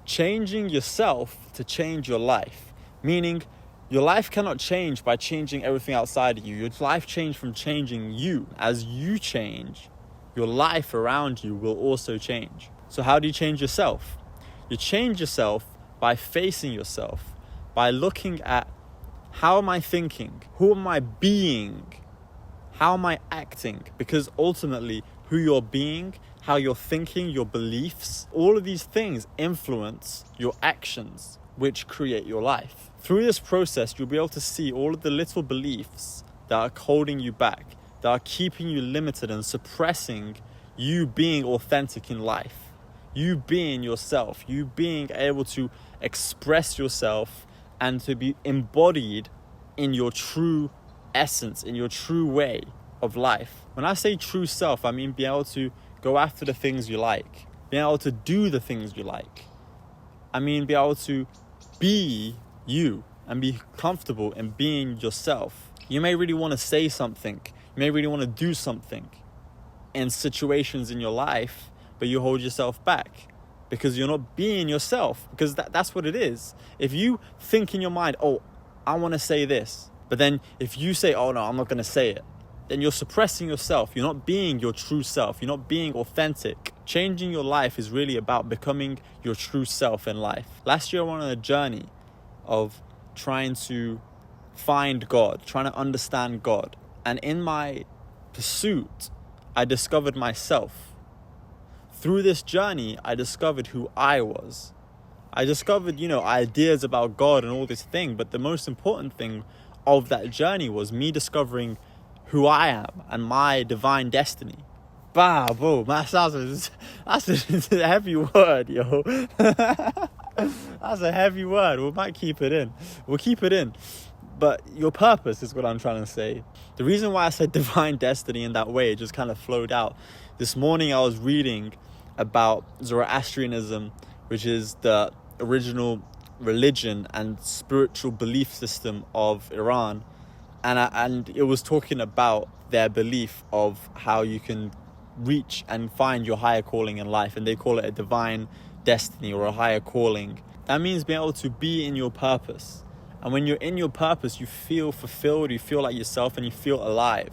changing yourself to change your life. Meaning, your life cannot change by changing everything outside of you. Your life changes from changing you. As you change, your life around you will also change. So how do you change yourself? You change yourself by facing yourself, by looking at, how am I thinking? Who am I being? How am I acting? Because ultimately, who you're being, how you're thinking, your beliefs, all of these things influence your actions, which create your life. Through this process, you'll be able to see all of the little beliefs that are holding you back, that are keeping you limited and suppressing you being authentic in life, you being yourself, you being able to express yourself and to be embodied in your true essence, in your true way of life. When I say true self, I mean being able to go after the things you like, being able to do the things you like. I mean be able to be you and be comfortable in being yourself. You may really want to say something, you may really want to do something in situations in your life, but you hold yourself back because you're not being yourself, because that's what it is. If you think in your mind, oh, I want to say this, but then if you say, oh no, I'm not going to say it, then you're suppressing yourself. You're not being your true self. You're not being authentic. Changing your life is really about becoming your true self in life. Last year I went on a journey of trying to find God, trying to understand God. And in my pursuit, I discovered myself. Through this journey, I discovered who I was. I discovered, ideas about God and all this thing. But the most important thing of that journey was me discovering who I am and my divine destiny. Bah, bro, that's a heavy word, yo. That's a heavy word. We might keep it in. We'll keep it in. But your purpose is what I'm trying to say. The reason why I said divine destiny in that way, it just kind of flowed out. This morning I was reading about Zoroastrianism, which is the original religion and spiritual belief system of Iran. And it was talking about their belief of how you can reach and find your higher calling in life. And they call it a divine destiny or a higher calling. That means being able to be in your purpose. And when you're in your purpose, you feel fulfilled, you feel like yourself, and you feel alive.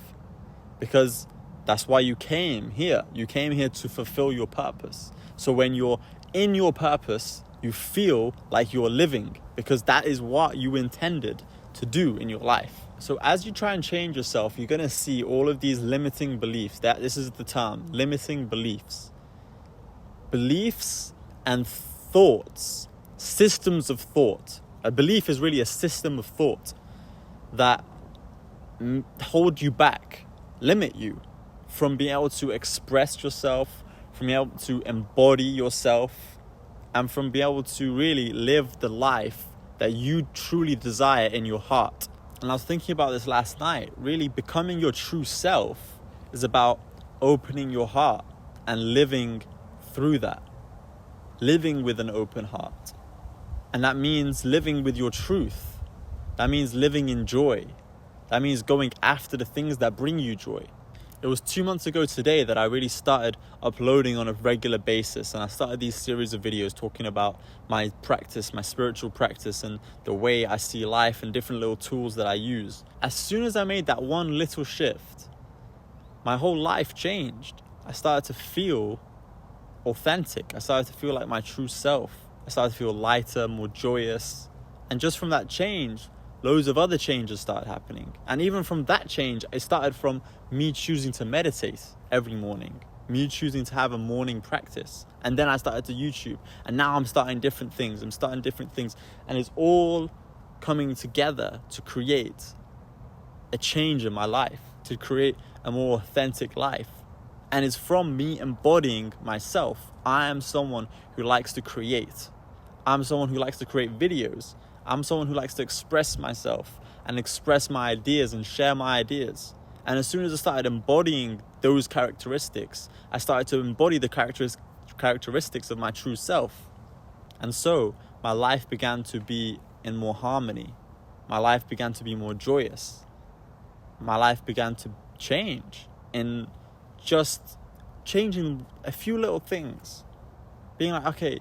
Because that's why you came here. You came here to fulfill your purpose. So when you're in your purpose, you feel like you're living, because that is what you intended to do in your life. So as you try and change yourself, you're going to see all of these limiting beliefs. This is the term, limiting beliefs. Beliefs and thoughts, systems of thought. A belief is really a system of thought that hold you back, limit you from being able to express yourself, from being able to embody yourself, and from being able to really live the life that you truly desire in your heart. And I was thinking about this last night. Really, becoming your true self is about opening your heart and living through that. Living with an open heart. And that means living with your truth. That means living in joy. That means going after the things that bring you joy. It was 2 months ago today that I really started uploading on a regular basis. And I started these series of videos talking about my practice, my spiritual practice, and the way I see life and different little tools that I use. As soon as I made that one little shift, my whole life changed. I started to feel authentic. I started to feel like my true self. I started to feel lighter, more joyous. And just from that change, loads of other changes started happening. And even from that change, it started from me choosing to meditate every morning, me choosing to have a morning practice. And then I started to YouTube. And now I'm starting different things. And it's all coming together to create a change in my life, to create a more authentic life. And it's from me embodying myself. I am someone who likes to create. I'm someone who likes to create videos. I'm someone who likes to express myself and express my ideas and share my ideas. And as soon as I started embodying those characteristics, I started to embody the characteristics of my true self. And so my life began to be in more harmony. My life began to be more joyous. My life began to change in just changing a few little things. Being like, okay,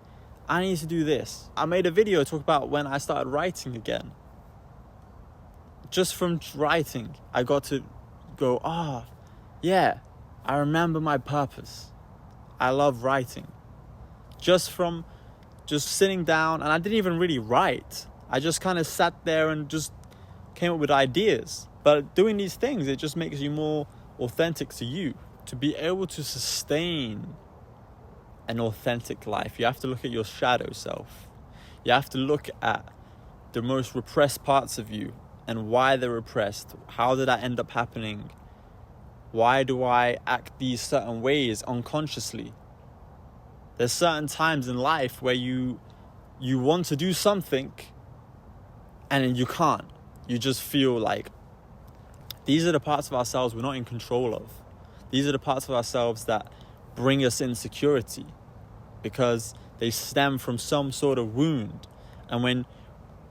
I need to do this. I made a video talk about when I started writing again. Just from writing, I got to go, yeah, I remember my purpose. I love writing. Just sitting down, and I didn't even really write. I just kind of sat there and just came up with ideas. But doing these things, it just makes you more authentic to you. To be able to sustain an authentic life, you have to look at your shadow self. You have to look at the most repressed parts of you and why they're repressed. How did that end up happening? Why do I act these certain ways unconsciously? There's certain times in life where you want to do something and then you can't. You just feel like these are the parts of ourselves we're not in control of. These are the parts of ourselves that bring us insecurity because they stem from some sort of wound. And when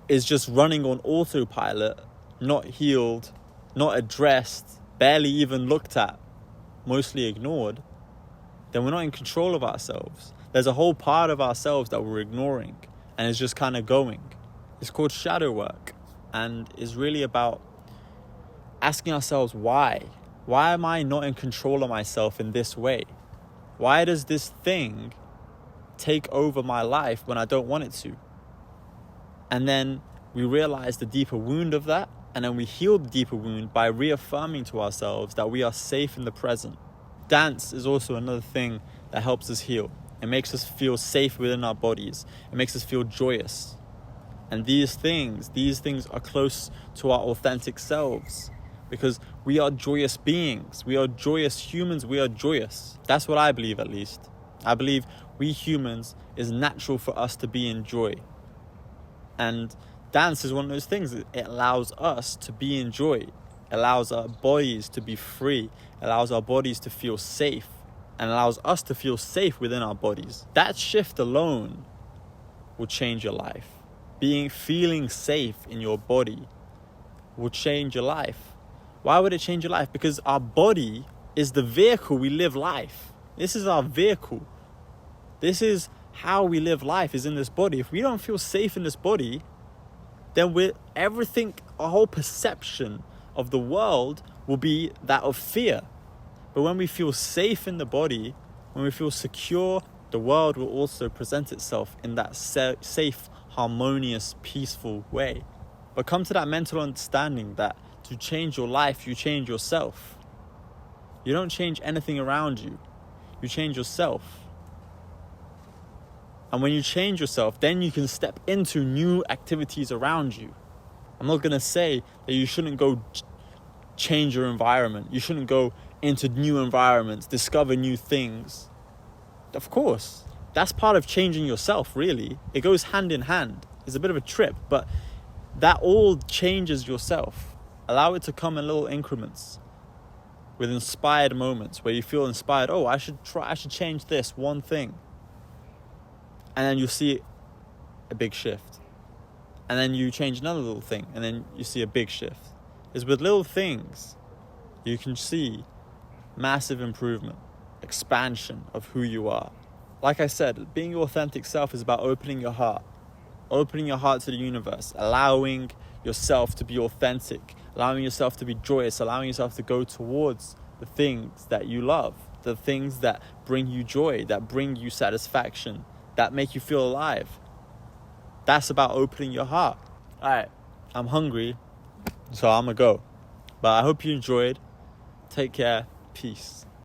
it's just running on autopilot, not healed, not addressed, barely even looked at, mostly ignored, then we're not in control of ourselves. There's a whole part of ourselves that we're ignoring and it's just kind of going. It's called shadow work, and is really about asking ourselves why. Why am I not in control of myself in this way? Why does this thing take over my life when I don't want it to? And then we realize the deeper wound of that, and then we heal the deeper wound by reaffirming to ourselves that we are safe in the present. Dance is also another thing that helps us heal. It makes us feel safe within our bodies. It makes us feel joyous. And these things are close to our authentic selves because we are joyous beings. We are joyous humans. We are joyous. That's what I believe, at least. I believe we humans, is natural for us to be in joy. And dance is one of those things that it allows us to be in joy. It allows our bodies to be free. It allows our bodies to feel safe. And allows us to feel safe within our bodies. That shift alone will change your life. Feeling safe in your body will change your life. Why would it change your life? Because our body is the vehicle we live life. This is our vehicle. This is how we live life, is in this body. If we don't feel safe in this body, then our whole perception of the world will be that of fear. But when we feel safe in the body, when we feel secure, the world will also present itself in that safe, harmonious, peaceful way. But come to that mental understanding that to change your life, you change yourself. You don't change anything around you. You change yourself. And when you change yourself, then you can step into new activities around you. I'm not going to say that you shouldn't go change your environment. You shouldn't go into new environments, discover new things. Of course, that's part of changing yourself, really. It goes hand in hand. It's a bit of a trip, but that all changes yourself. Allow it to come in little increments with inspired moments where you feel inspired. I should change this one thing. And then you see a big shift. And then you change another little thing, and then you see a big shift. It's with little things you can see massive improvement, expansion of who you are. Like I said, being your authentic self is about opening your heart to the universe, allowing yourself to be authentic, allowing yourself to be joyous, allowing yourself to go towards the things that you love, the things that bring you joy, that bring you satisfaction, that make you feel alive. That's about opening your heart. All right, I'm hungry, so I'm gonna go. But I hope you enjoyed. Take care. Peace.